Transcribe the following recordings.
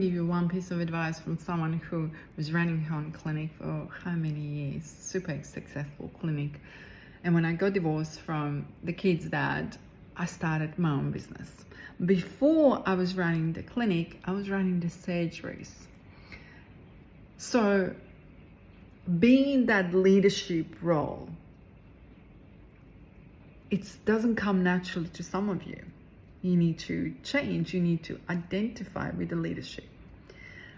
Give you one piece of advice from someone who was running her own clinic for how many years, super successful clinic. And when I got divorced from the kid's dad, I started my own business. Before I was running the clinic, I was running the surgeries. So being in that leadership role, it doesn't come naturally to some of you. You need to change, you need to identify with the leadership.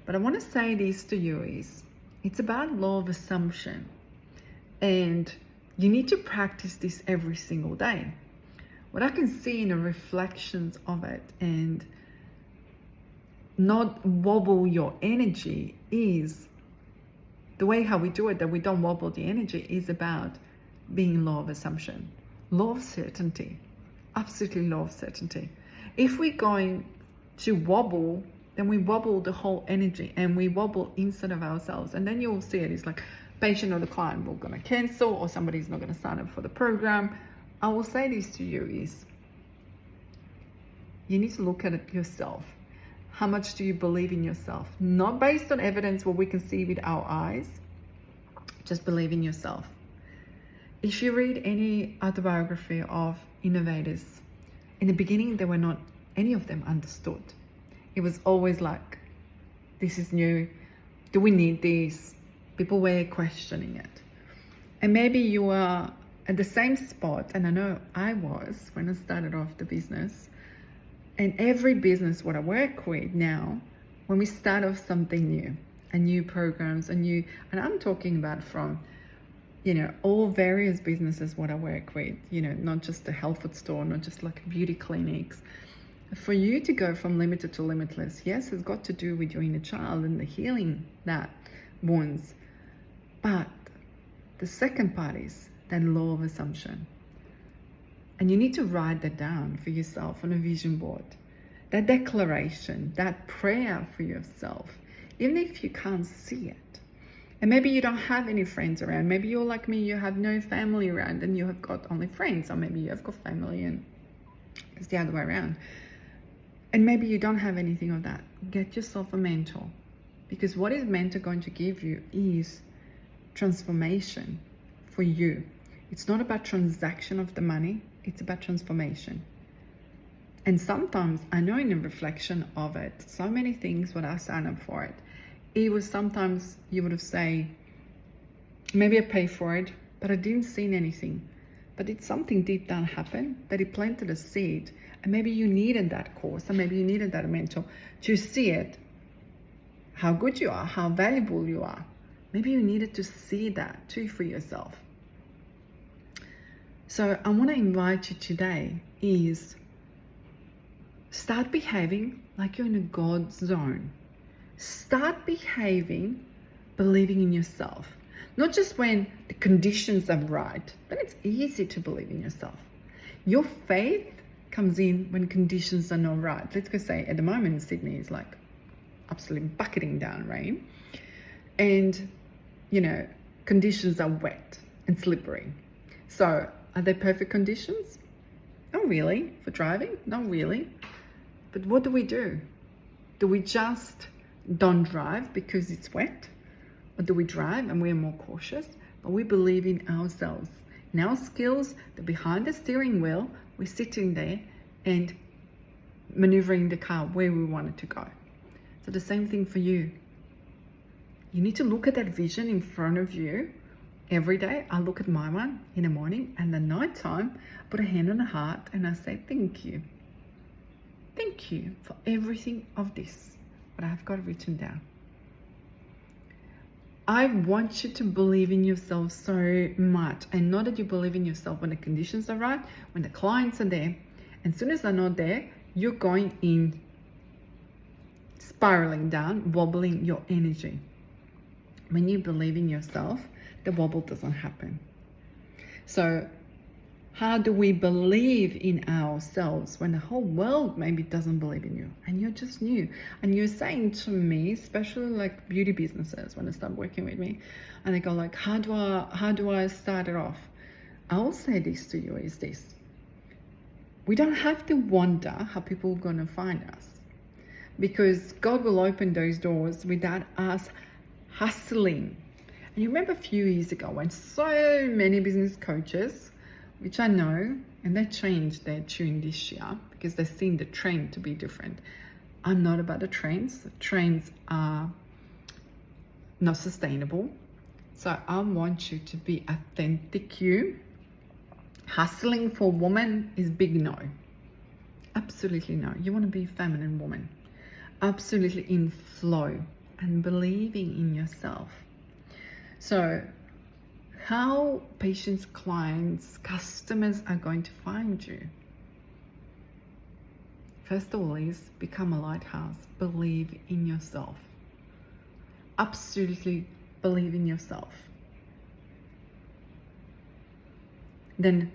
But I want to say this to you is, it's about law of assumption. And you need to practice this every single day. What I can see in the reflections of it and not wobble your energy is, the way how we do it, that we don't wobble the energy, is about being law of assumption. Law of certainty. Absolutely law of certainty. If we're going to wobble, then we wobble the whole energy and we wobble inside of ourselves. And then you'll see it. It's like patient or the client will going to cancel, or somebody's not going to sign up for the program. I will say this to you is, you need to look at it yourself. How much do you believe in yourself? Not based on evidence, what we can see with our eyes. Just believe in yourself. If you read any autobiography of innovators, in the beginning, they were not, any of them understood. It was always like, this is new. Do we need this? People were questioning it. And maybe you are at the same spot, and I know I was when I started off the business. And every business what I work with now, when we start off something new, a new programs, and I'm talking about from, all various businesses what I work with, not just a health food store, not just like beauty clinics. For you to go from limited to limitless, yes, it's got to do with your inner child and the healing that wounds. But the second part is that law of assumption. And you need to write that down for yourself on a vision board. That declaration, that prayer for yourself, even if you can't see it. And maybe you don't have any friends around. Maybe you're like me, you have no family around and you have got only friends. Or maybe you have got family and it's the other way around. And maybe you don't have anything of that. Get yourself a mentor. Because what is mentor going to give you is transformation for you. It's not about transaction of the money. It's about transformation. And sometimes, I know in the reflection of it, so many things when I sign up for it, it was sometimes you would have say, maybe I pay for it, but I didn't see anything. But it's something deep down happened, that it planted a seed. And maybe you needed that course, and maybe you needed that mentor to see it, how good you are, how valuable you are. Maybe you needed to see that too for yourself. So I want to invite you today is, start behaving like you're in a God zone. Start behaving, believing in yourself. Not just when the conditions are right, then it's easy to believe in yourself. Your faith comes in when conditions are not right. Let's go say at the moment in Sydney it's like absolutely bucketing down rain. And, conditions are wet and slippery. So are they perfect conditions? Not really. For driving? Not really. But what do? Do we just don't drive because it's wet? Or do we drive and we're more cautious? But we believe in ourselves, in our skills, that behind the steering wheel, we're sitting there and maneuvering the car where we want it to go. So the same thing for you. You need to look at that vision in front of you every day. I look at my one in the morning, and the night time, I put a hand on the heart and I say, thank you. Thank you for everything of this, what I've got written down. I want you to believe in yourself so much, and not that you believe in yourself when the conditions are right, when the clients are there. And as soon as they're not there, you're going in, spiraling down, wobbling your energy. When you believe in yourself, the wobble doesn't happen. So how do we believe in ourselves when the whole world maybe doesn't believe in you and you're just new? And you're saying to me, especially like beauty businesses, when they start working with me, and they go like, how do I start it off? I'll say this to you is this: we don't have to wonder how people are going to find us, because God will open those doors without us hustling. And you remember a few years ago when so many business coaches, which I know, and they changed their tune this year because they've seen the trend to be different. I'm not about the trends. The trends are not sustainable. So I want you to be authentic you. Hustling for woman is big no. Absolutely no. You want to be a feminine woman. Absolutely in flow and believing in yourself. So how patients, clients, customers are going to find you? First of all is become a lighthouse. Believe in yourself. Absolutely believe in yourself. Then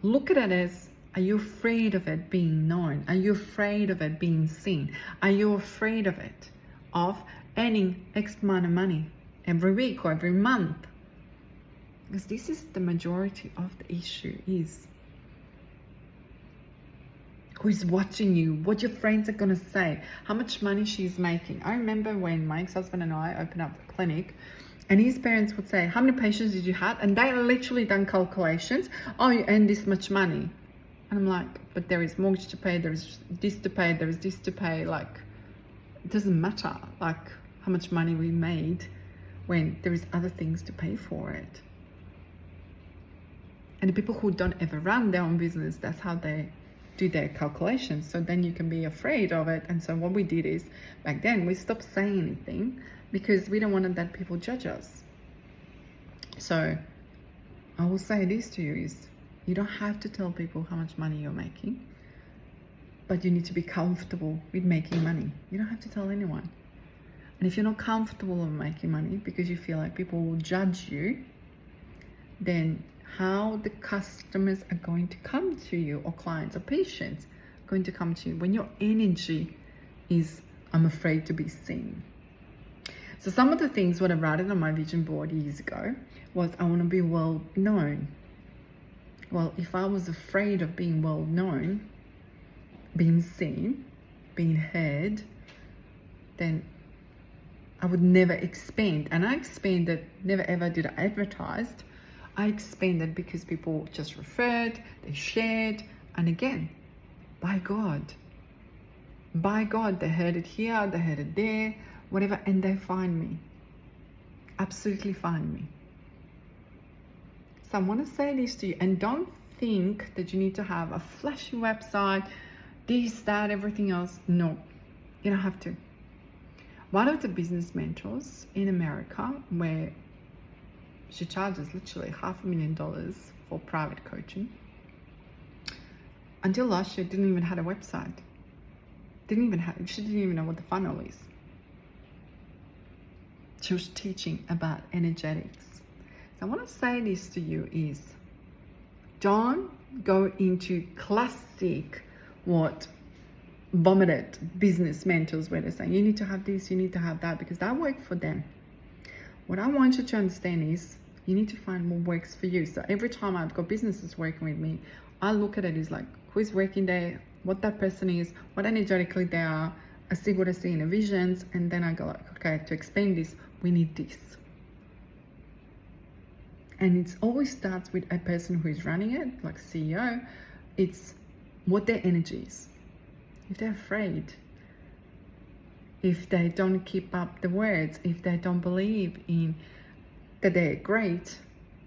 look at it as, are you afraid of it being known? Are you afraid of it being seen? Are you afraid of it, of earning X amount of money every week or every month? Because this is the majority of the issue is who's watching you, what your friends are going to say, how much money she's making. I remember when my ex-husband and I opened up the clinic, and his parents would say, how many patients did you have? And they literally done calculations. Oh, you earn this much money. And I'm like, but there is mortgage to pay, there is this to pay, there is this to pay. Like, it doesn't matter like how much money we made when there is other things to pay for it. And the people who don't ever run their own business, that's how they do their calculations. So then you can be afraid of it. And so what we did is, back then, we stopped saying anything because we don't want that people judge us. So I will say this to you is, you don't have to tell people how much money you're making, but you need to be comfortable with making money. You don't have to tell anyone. And if you're not comfortable with making money because you feel like people will judge you, then how the customers are going to come to you, or clients or patients are going to come to you when your energy is, I'm afraid to be seen. So some of the things what I wrote on my vision board years ago was, I want to be well known. Well, if I was afraid of being well known, being seen, being heard, then I would never expand. And I expanded, never ever did I advertised. I expanded because people just referred, they shared, and again, by God, they heard it here, they heard it there, whatever, and they find me. Absolutely find me. So I want to say this to you, and don't think that you need to have a flashy website, this, that, everything else. No, you don't have to. One of the business mentors in America, where she charges literally $500,000 for private coaching, until last year didn't even have a website. She didn't even know what the funnel is. She was teaching about energetics. So I want to say this to you is, don't go into classic what vomited business mentors where they're saying, you need to have this, you need to have that, because that worked for them. What I want you to understand is, you need to find what works for you. So every time I've got businesses working with me, I look at it as like, who's working there, what that person is, what energetically they are. I see what I see in the visions, and then I go like, okay, to explain this, we need this. And it always starts with a person who is running it, like CEO. It's what their energy is. If they're afraid, if they don't keep up the words, if they don't believe in that they're great,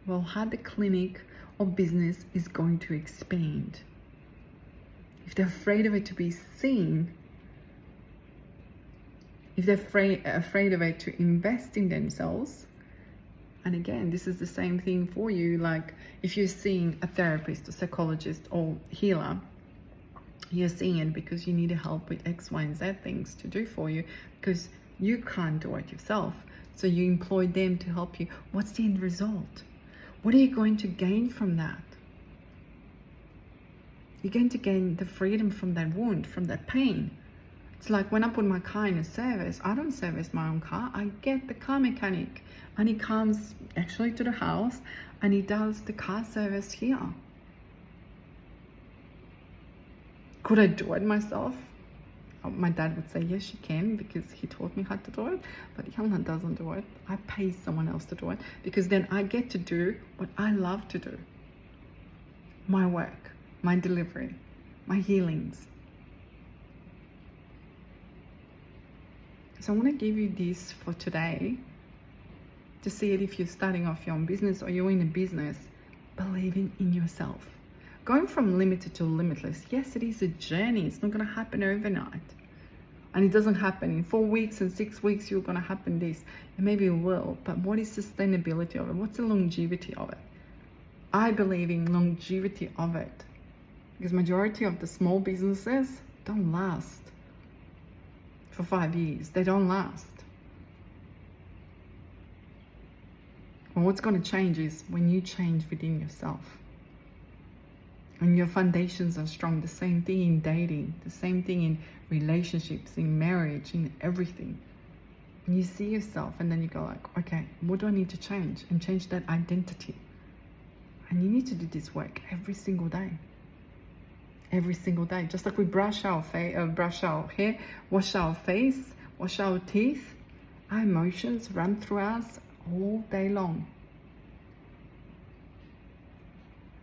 well, how the clinic or business is going to expand. If they're afraid of it to be seen, if they're afraid of it to invest in themselves, and again, this is the same thing for you, like if you're seeing a therapist or psychologist or healer, you're seeing it because you need help with X, Y, and Z things to do for you, because you can't do it yourself. So you employ them to help you. What's the end result? What are you going to gain from that? You're going to gain the freedom from that wound, from that pain. It's like when I put my car in a service, I don't service my own car. I get the car mechanic, and he comes actually to the house and he does the car service here. Could I do it myself? My dad would say, yes, you can, because he taught me how to do it, but Jelena doesn't do it. I pay someone else to do it, because then I get to do what I love to do. My work, my delivery, my healings. So I want to give you this for today, to see it if you're starting off your own business or you're in a business, believing in yourself. Going from limited to limitless, yes, it is a journey. It's not going to happen overnight. And it doesn't happen in 4 weeks and 6 weeks, you're going to happen this. And maybe it will, but what is sustainability of it? What's the longevity of it? I believe in longevity of it, because majority of the small businesses don't last for 5 years. They don't last. Well, what's going to change is when you change within yourself. And your foundations are strong. The same thing in dating, the same thing in relationships, in marriage, in everything. And you see yourself, and then you go like, okay, what do I need to change? And change that identity. And you need to do this work every single day. Every single day. Just like we brush our hair, wash our face, wash our teeth, our emotions run through us all day long.